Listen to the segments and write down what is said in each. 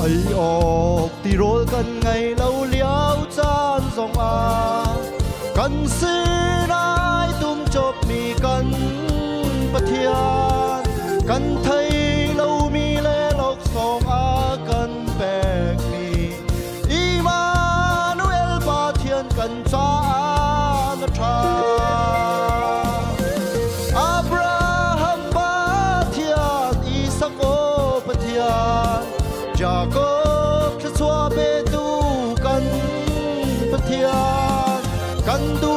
hay ọc ti rol kan ngày lâu liao chan zong a kan si nai tum chop mi kan pathian kan thai lâu mi le lok song a kan bek mi Emmanuel pathian kan cha na tha Abraham pathian Isaac o pathian Jacob ke chua be tu kan pathian kan du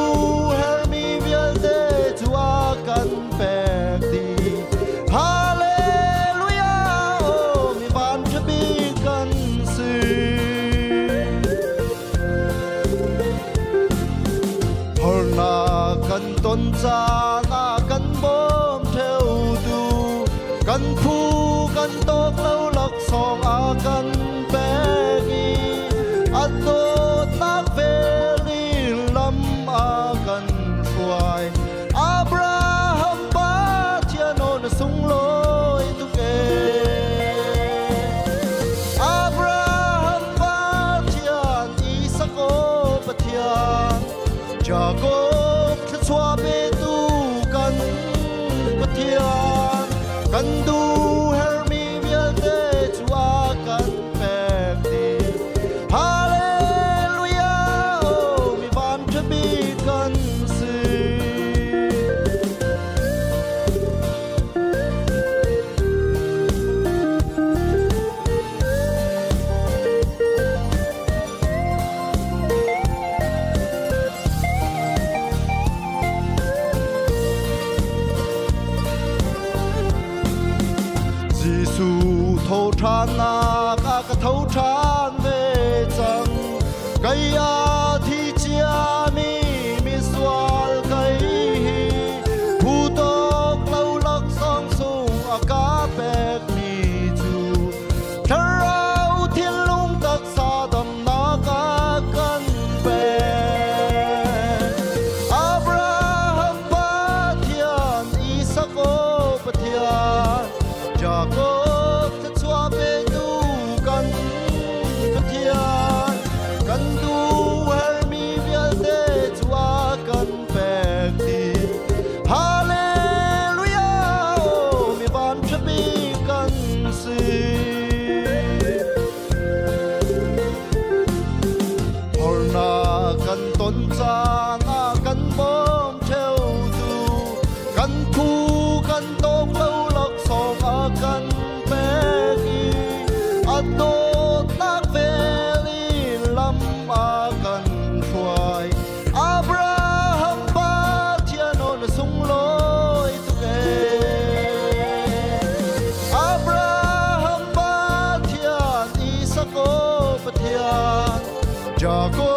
her mi vial de chua kan pek di hallelujah o mi van che bi kan si horna kan ton cha na kan bom theo tu kan phu kan tok lâu lak song a kan pegi adot nak veli lam a kan ruai Abraham pathian on sung loi tu ke Abraham pathian Isaac o pathian Jacob ke chua be tu kan pathian kan du her mi vial de chua kan pek di hallelujah o mi van che bi kan si Giêsu thâu than na ka thâu than về chăng cây a thi chia mi sual cây thu tóc lâu lắc song sung a cá bẹt mi chu thâu thiên lung các sa đầm na ka kan bẹt Abraham pathian Isaac o pathian Jacob ke chua be tu kan pathian kan du her mi vial de chua kan pek di hallelujah o mi van che bi kan si horna kan ton cha na kan bom theo tu kan phu kan tok lâu lak song a kan pegi adot nak veli lam a kan ruai Abraham pathian on sung loi tu ke Abraham pathian Isaac o pathian Jacob